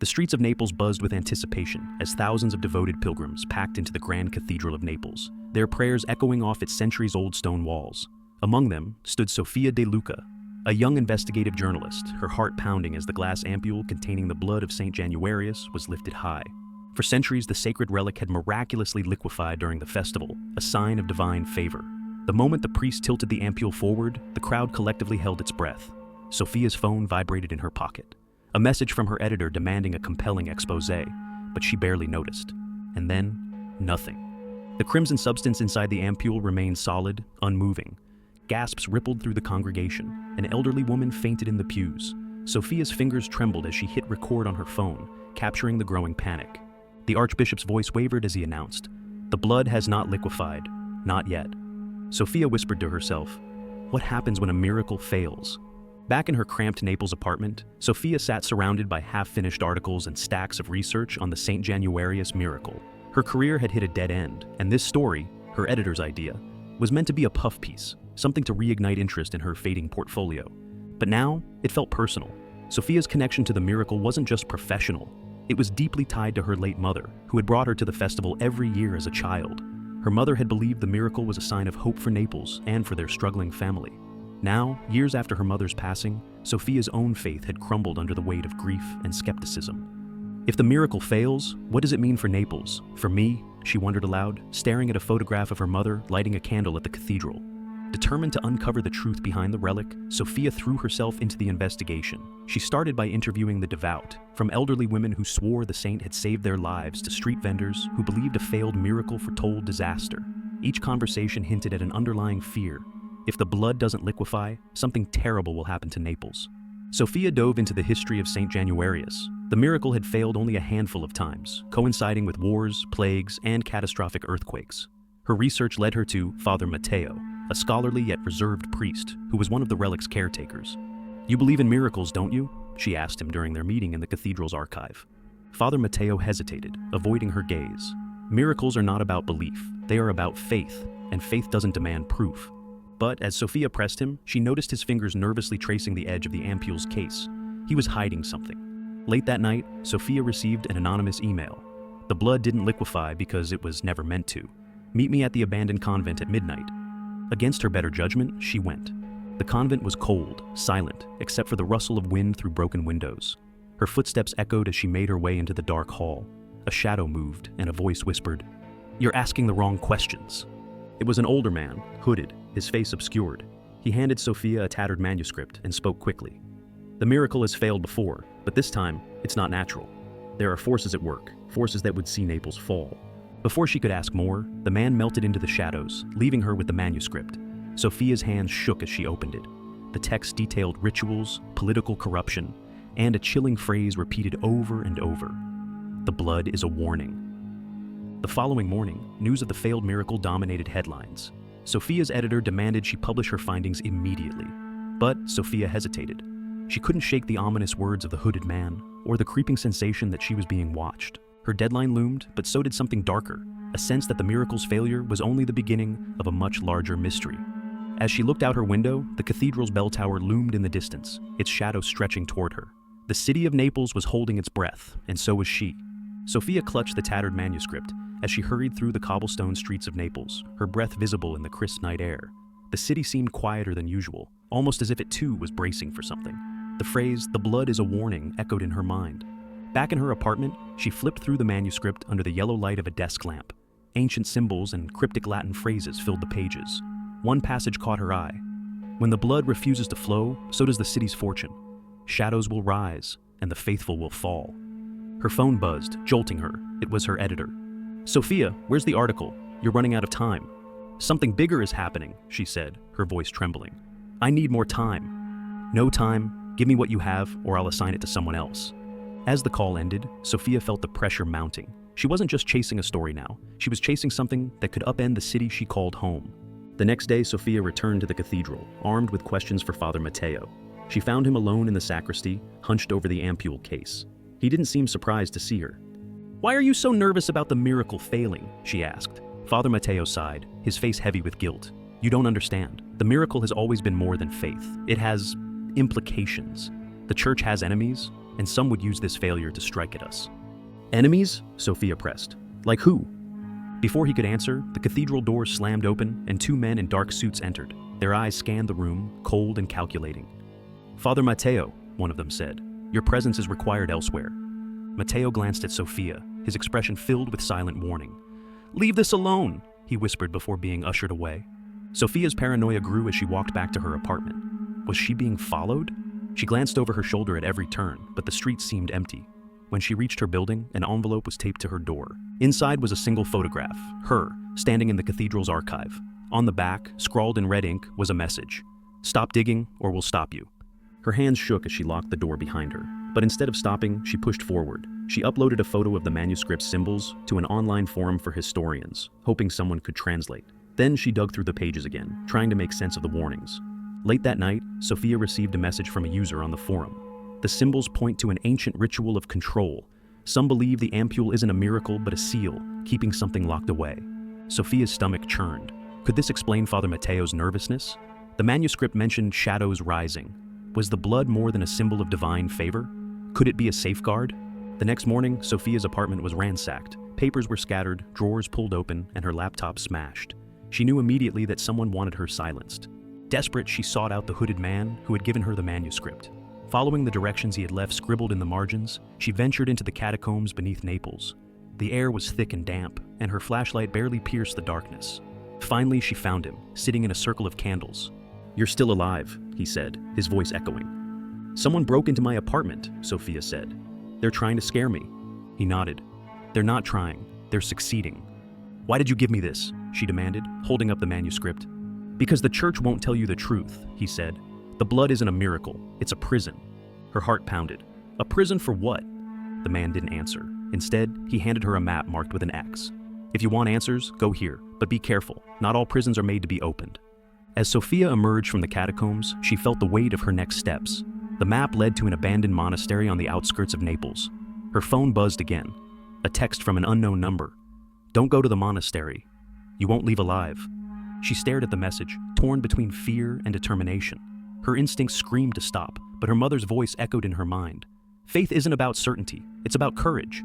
The streets of Naples buzzed with anticipation as thousands of devoted pilgrims packed into the Grand Cathedral of Naples, their prayers echoing off its centuries-old stone walls. Among them stood Sofia De Luca, a young investigative journalist, her heart pounding as the glass ampoule containing the blood of Saint Januarius was lifted high. For centuries, the sacred relic had miraculously liquefied during the festival, a sign of divine favor. The moment the priest tilted the ampoule forward, the crowd collectively held its breath. Sofia's phone vibrated in her pocket. A message from her editor demanding a compelling exposé, but she barely noticed. And then, nothing. The crimson substance inside the ampoule remained solid, unmoving. Gasps rippled through the congregation. An elderly woman fainted in the pews. Sofia's fingers trembled as she hit record on her phone, capturing the growing panic. The archbishop's voice wavered as he announced, "The blood has not liquefied. Not yet." Sofia whispered to herself, "What happens when a miracle fails?" Back in her cramped Naples apartment, Sofia sat surrounded by half-finished articles and stacks of research on the Saint Januarius miracle. Her career had hit a dead end, and this story, her editor's idea, was meant to be a puff piece, something to reignite interest in her fading portfolio. But now, it felt personal. Sofia's connection to the miracle wasn't just professional. It was deeply tied to her late mother, who had brought her to the festival every year as a child. Her mother had believed the miracle was a sign of hope for Naples and for their struggling family. Now, years after her mother's passing, Sofia's own faith had crumbled under the weight of grief and skepticism. If the miracle fails, what does it mean for Naples? For me, she wondered aloud, staring at a photograph of her mother lighting a candle at the cathedral. Determined to uncover the truth behind the relic, Sofia threw herself into the investigation. She started by interviewing the devout, from elderly women who swore the saint had saved their lives to street vendors who believed a failed miracle foretold disaster. Each conversation hinted at an underlying fear. If the blood doesn't liquefy, something terrible will happen to Naples. Sofia dove into the history of Saint Januarius. The miracle had failed only a handful of times, coinciding with wars, plagues, and catastrophic earthquakes. Her research led her to Father Matteo, a scholarly yet reserved priest who was one of the relic's caretakers. "You believe in miracles, don't you?" she asked him during their meeting in the cathedral's archive. Father Matteo hesitated, avoiding her gaze. Miracles are not about belief, they are about faith, and faith doesn't demand proof. But as Sofia pressed him, she noticed his fingers nervously tracing the edge of the ampoule's case. He was hiding something. Late that night, Sofia received an anonymous email. The blood didn't liquefy because it was never meant to. Meet me at the abandoned convent at midnight. Against her better judgment, she went. The convent was cold, silent, except for the rustle of wind through broken windows. Her footsteps echoed as she made her way into the dark hall. A shadow moved, and a voice whispered, "You're asking the wrong questions." It was an older man, hooded, his face obscured. He handed Sofia a tattered manuscript and spoke quickly. "The miracle has failed before, but this time, it's not natural. There are forces at work, forces that would see Naples fall." Before she could ask more, the man melted into the shadows, leaving her with the manuscript. Sofia's hands shook as she opened it. The text detailed rituals, political corruption, and a chilling phrase repeated over and over. "The blood is a warning." The following morning, news of the failed miracle dominated headlines. Sofia's editor demanded she publish her findings immediately. But Sofia hesitated. She couldn't shake the ominous words of the hooded man, or the creeping sensation that she was being watched. Her deadline loomed, but so did something darker, a sense that the miracle's failure was only the beginning of a much larger mystery. As she looked out her window, the cathedral's bell tower loomed in the distance, its shadow stretching toward her. The city of Naples was holding its breath, and so was she. Sofia clutched the tattered manuscript as she hurried through the cobblestone streets of Naples, her breath visible in the crisp night air. The city seemed quieter than usual, almost as if it too was bracing for something. The phrase, "the blood is a warning," echoed in her mind. Back in her apartment, she flipped through the manuscript under the yellow light of a desk lamp. Ancient symbols and cryptic Latin phrases filled the pages. One passage caught her eye. "When the blood refuses to flow, so does the city's fortune. Shadows will rise, and the faithful will fall." Her phone buzzed, jolting her. It was her editor. "Sofia, where's the article? You're running out of time." "Something bigger is happening," she said, her voice trembling. "I need more time." "No time. Give me what you have, or I'll assign it to someone else." As the call ended, Sofia felt the pressure mounting. She wasn't just chasing a story now. She was chasing something that could upend the city she called home. The next day, Sofia returned to the cathedral, armed with questions for Father Matteo. She found him alone in the sacristy, hunched over the ampoule case. He didn't seem surprised to see her. "Why are you so nervous about the miracle failing?" she asked. Father Matteo sighed, his face heavy with guilt. "You don't understand. The miracle has always been more than faith. It has implications. The church has enemies, and some would use this failure to strike at us. Enemies? Sofia pressed. Like who? Before he could answer, the cathedral doors slammed open and two men in dark suits entered. Their eyes scanned the room, cold and calculating. Father Matteo, one of them said, your presence is required elsewhere. Matteo glanced at Sofia, his expression filled with silent warning. Leave this alone, he whispered before being ushered away. Sofia's paranoia grew as she walked back to her apartment. Was she being followed? She glanced over her shoulder at every turn, but the street seemed empty. When she reached her building, an envelope was taped to her door. Inside was a single photograph, her, standing in the cathedral's archive. On the back, scrawled in red ink, was a message. Stop digging, or we'll stop you. Her hands shook as she locked the door behind her, but instead of stopping, she pushed forward. She uploaded a photo of the manuscript symbols to an online forum for historians, hoping someone could translate. Then she dug through the pages again, trying to make sense of the warnings. Late that night, Sofia received a message from a user on the forum. The symbols point to an ancient ritual of control. Some believe the ampoule isn't a miracle but a seal, keeping something locked away. Sofia's stomach churned. Could this explain Father Matteo's nervousness? The manuscript mentioned shadows rising. Was the blood more than a symbol of divine favor? Could it be a safeguard? The next morning, Sofia's apartment was ransacked. Papers were scattered, drawers pulled open, and her laptop smashed. She knew immediately that someone wanted her silenced. Desperate, she sought out the hooded man who had given her the manuscript. Following the directions he had left scribbled in the margins, she ventured into the catacombs beneath Naples. The air was thick and damp, and her flashlight barely pierced the darkness. Finally, she found him, sitting in a circle of candles. You're still alive, he said, his voice echoing. Someone broke into my apartment, Sofia said. They're trying to scare me. He nodded. They're not trying. They're succeeding. Why did you give me this? She demanded, holding up the manuscript. Because the church won't tell you the truth, he said. The blood isn't a miracle. It's a prison. Her heart pounded. A prison for what? The man didn't answer. Instead, he handed her a map marked with an X. If you want answers, go here, but be careful. Not all prisons are made to be opened. As Sofia emerged from the catacombs, she felt the weight of her next steps. The map led to an abandoned monastery on the outskirts of Naples. Her phone buzzed again. A text from an unknown number. Don't go to the monastery. You won't leave alive. She stared at the message, torn between fear and determination. Her instincts screamed to stop, but her mother's voice echoed in her mind. Faith isn't about certainty, it's about courage.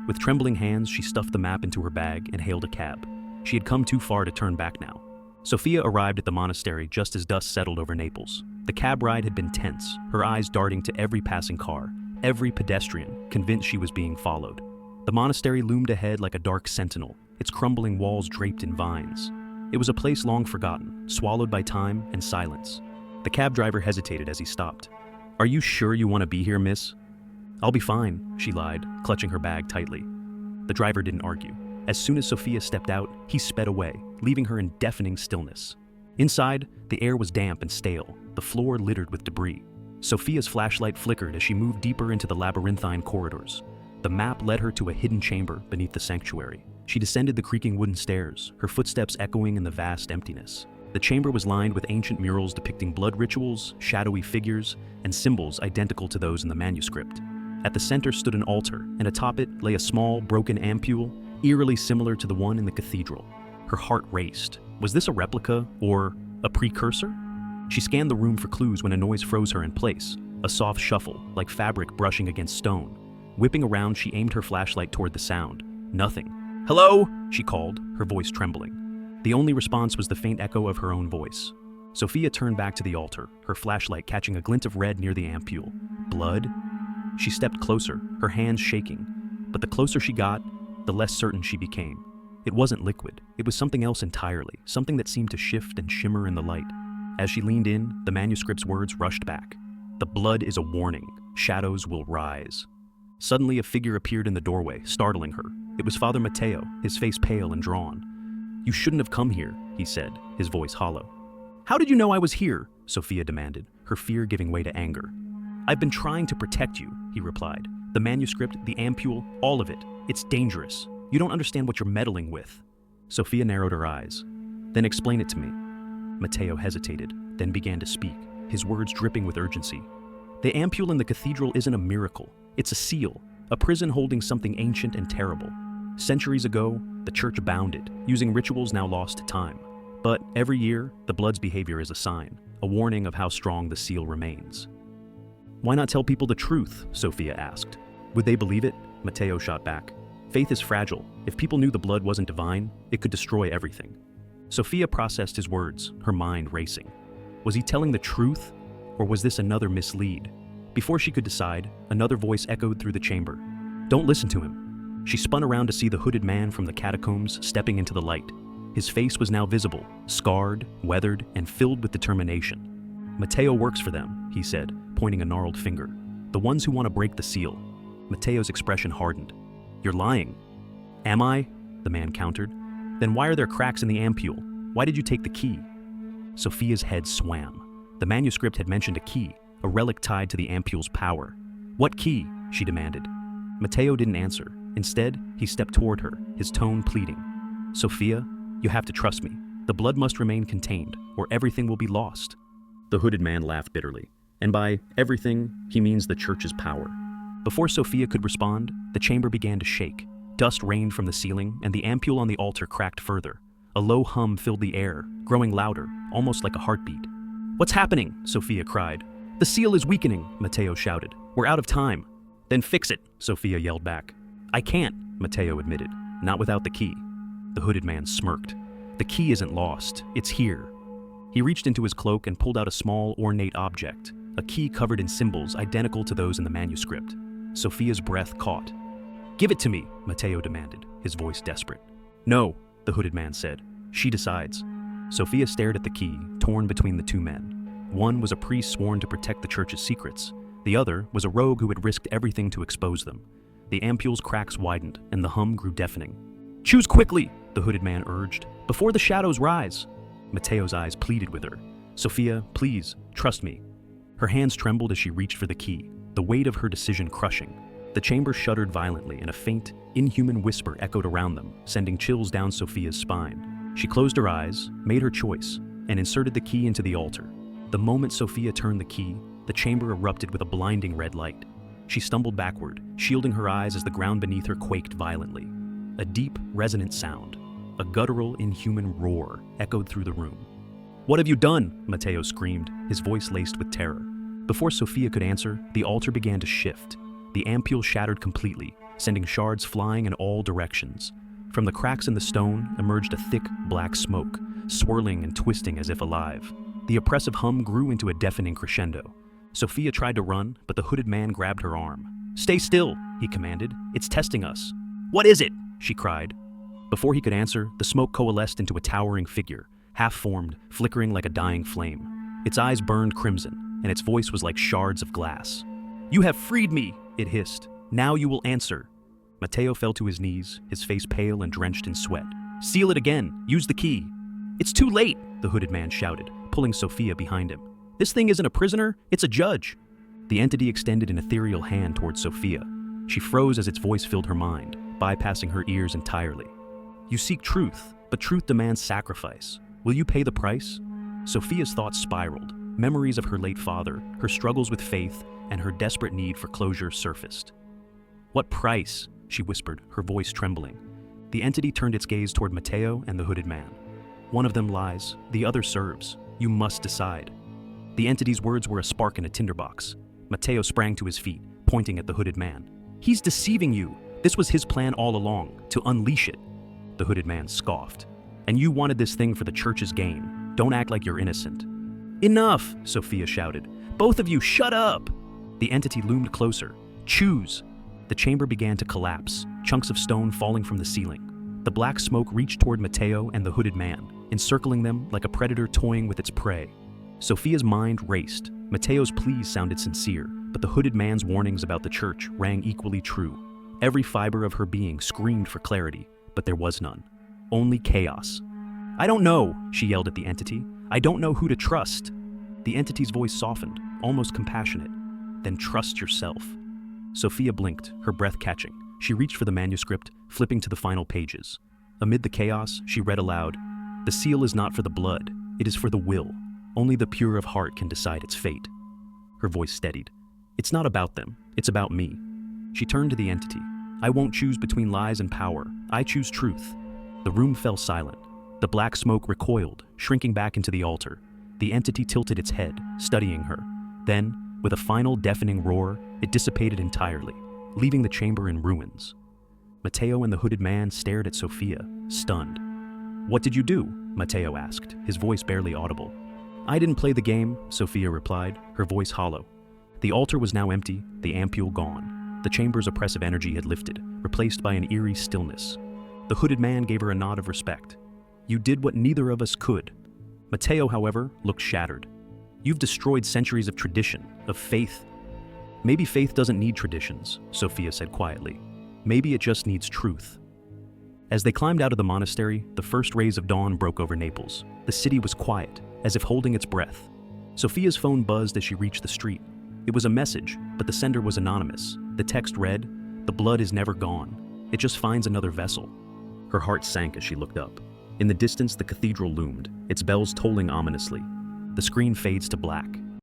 With trembling hands, she stuffed the map into her bag and hailed a cab. She had come too far to turn back now. Sofia arrived at the monastery just as dust settled over Naples. The cab ride had been tense, her eyes darting to every passing car, every pedestrian, convinced she was being followed. The monastery loomed ahead like a dark sentinel, its crumbling walls draped in vines. It was a place long forgotten, swallowed by time and silence. The cab driver hesitated as he stopped. Are you sure you want to be here, miss? I'll be fine, she lied, clutching her bag tightly. The driver didn't argue. As soon as Sofia stepped out, he sped away, leaving her in deafening stillness. Inside, the air was damp and stale, the floor littered with debris. Sofia's flashlight flickered as she moved deeper into the labyrinthine corridors. The map led her to a hidden chamber beneath the sanctuary. She descended the creaking wooden stairs, her footsteps echoing in the vast emptiness. The chamber was lined with ancient murals depicting blood rituals, shadowy figures, and symbols identical to those in the manuscript. At the center stood an altar, and atop it lay a small, broken ampoule, eerily similar to the one in the cathedral. Her heart raced. Was this a replica, or a precursor? She scanned the room for clues when a noise froze her in place, a soft shuffle, like fabric brushing against stone. Whipping around, she aimed her flashlight toward the sound. Nothing. Hello? She called, her voice trembling. The only response was the faint echo of her own voice. Sofia turned back to the altar, her flashlight catching a glint of red near the ampoule. Blood? She stepped closer, her hands shaking. But the closer she got, the less certain she became. It wasn't liquid. It was something else entirely, something that seemed to shift and shimmer in the light. As she leaned in, the manuscript's words rushed back. The blood is a warning. Shadows will rise. Suddenly, a figure appeared in the doorway, startling her. It was Father Matteo, his face pale and drawn. You shouldn't have come here, he said, his voice hollow. How did you know I was here? Sofia demanded, her fear giving way to anger. I've been trying to protect you, he replied. The manuscript, the ampoule, all of it. It's dangerous. You don't understand what you're meddling with. Sofia narrowed her eyes. Then explain it to me. Matteo hesitated, then began to speak, his words dripping with urgency. The ampoule in the cathedral isn't a miracle. It's a seal, a prison holding something ancient and terrible. Centuries ago, the church bound it, using rituals now lost to time. But every year, the blood's behavior is a sign, a warning of how strong the seal remains. Why not tell people the truth? Sofia asked. Would they believe it? Matteo shot back. Faith is fragile. If people knew the blood wasn't divine, it could destroy everything. Sofia processed his words, her mind racing. Was he telling the truth, or was this another mislead? Before she could decide, another voice echoed through the chamber. Don't listen to him. She spun around to see the hooded man from the catacombs stepping into the light. His face was now visible, scarred, weathered, and filled with determination. Matteo works for them, he said, pointing a gnarled finger. The ones who want to break the seal. Matteo's expression hardened. You're lying. Am I? The man countered. Then why are there cracks in the ampoule? Why did you take the key? Sofia's head swam. The manuscript had mentioned a key, a relic tied to the ampoule's power. What key? She demanded. Matteo didn't answer. Instead, he stepped toward her, his tone pleading. Sofia, you have to trust me. The blood must remain contained, or everything will be lost. The hooded man laughed bitterly. And by everything, he means the church's power. Before Sofia could respond, the chamber began to shake. Dust rained from the ceiling, and the ampoule on the altar cracked further. A low hum filled the air, growing louder, almost like a heartbeat. What's happening? Sofia cried. The seal is weakening, Matteo shouted. We're out of time. Then fix it, Sofia yelled back. I can't, Matteo admitted. Not without the key. The hooded man smirked. The key isn't lost. It's here. He reached into his cloak and pulled out a small, ornate object, a key covered in symbols identical to those in the manuscript. Sofia's breath caught. Give it to me, Matteo demanded, his voice desperate. No, the hooded man said. She decides. Sofia stared at the key, torn between the two men. One was a priest sworn to protect the church's secrets. The other was a rogue who had risked everything to expose them. The ampoule's cracks widened, and the hum grew deafening. Choose quickly, the hooded man urged, before the shadows rise. Matteo's eyes pleaded with her. Sofia, please, trust me. Her hands trembled as she reached for the key, the weight of her decision crushing. The chamber shuddered violently, and a faint, inhuman whisper echoed around them, sending chills down Sofia's spine. She closed her eyes, made her choice, and inserted the key into the altar. The moment Sofia turned the key, the chamber erupted with a blinding red light. She stumbled backward, shielding her eyes as the ground beneath her quaked violently. A deep, resonant sound, a guttural, inhuman roar, echoed through the room. What have you done? Matteo screamed, his voice laced with terror. Before Sofia could answer, the altar began to shift. The ampoule shattered completely, sending shards flying in all directions. From the cracks in the stone emerged a thick, black smoke, swirling and twisting as if alive. The oppressive hum grew into a deafening crescendo. Sofia tried to run, but the hooded man grabbed her arm. Stay still, he commanded. It's testing us. What is it? She cried. Before he could answer, the smoke coalesced into a towering figure, half-formed, flickering like a dying flame. Its eyes burned crimson, and its voice was like shards of glass. You have freed me, it hissed. Now you will answer. Matteo fell to his knees, his face pale and drenched in sweat. Seal it again. Use the key. It's too late, the hooded man shouted, pulling Sofia behind him. This thing isn't a prisoner, it's a judge. The entity extended an ethereal hand towards Sofia. She froze as its voice filled her mind, bypassing her ears entirely. You seek truth, but truth demands sacrifice. Will you pay the price? Sofia's thoughts spiraled. Memories of her late father, her struggles with faith, and her desperate need for closure surfaced. What price? She whispered, her voice trembling. The entity turned its gaze toward Matteo and the hooded man. One of them lies, the other serves. You must decide. The entity's words were a spark in a tinderbox. Matteo sprang to his feet, pointing at the hooded man. He's deceiving you. This was his plan all along, to unleash it. The hooded man scoffed. And you wanted this thing for the church's gain. Don't act like you're innocent. Enough, Sofia shouted. Both of you, shut up! The entity loomed closer. Choose! The chamber began to collapse, chunks of stone falling from the ceiling. The black smoke reached toward Matteo and the hooded man, encircling them like a predator toying with its prey. Sofia's mind raced. Matteo's pleas sounded sincere, but the hooded man's warnings about the church rang equally true. Every fiber of her being screamed for clarity, but there was none. Only chaos. I don't know, she yelled at the entity. I don't know who to trust. The entity's voice softened, almost compassionate. Then trust yourself. Sofia blinked, her breath catching. She reached for the manuscript, flipping to the final pages. Amid the chaos, she read aloud, "The seal is not for the blood, it is for the will. Only the pure of heart can decide its fate." Her voice steadied. It's not about them, it's about me. She turned to the entity. I won't choose between lies and power. I choose truth. The room fell silent. The black smoke recoiled, shrinking back into the altar. The entity tilted its head, studying her. Then, With a final deafening roar, it dissipated entirely, leaving the chamber in ruins. Matteo and the hooded man stared at Sofia, stunned. "What did you do?" Matteo asked, his voice barely audible. "I didn't play the game," Sofia replied, her voice hollow. The altar was now empty, the ampoule gone. The chamber's oppressive energy had lifted, replaced by an eerie stillness. The hooded man gave her a nod of respect. "You did what neither of us could." Matteo, however, looked shattered. "You've destroyed centuries of tradition, of faith." "Maybe faith doesn't need traditions," Sofia said quietly. "Maybe it just needs truth." As they climbed out of the monastery, the first rays of dawn broke over Naples. The city was quiet, as if holding its breath. Sofia's phone buzzed as she reached the street. It was a message, but the sender was anonymous. The text read, "The blood is never gone. It just finds another vessel." Her heart sank as she looked up. In the distance, the cathedral loomed, its bells tolling ominously. The screen fades to black,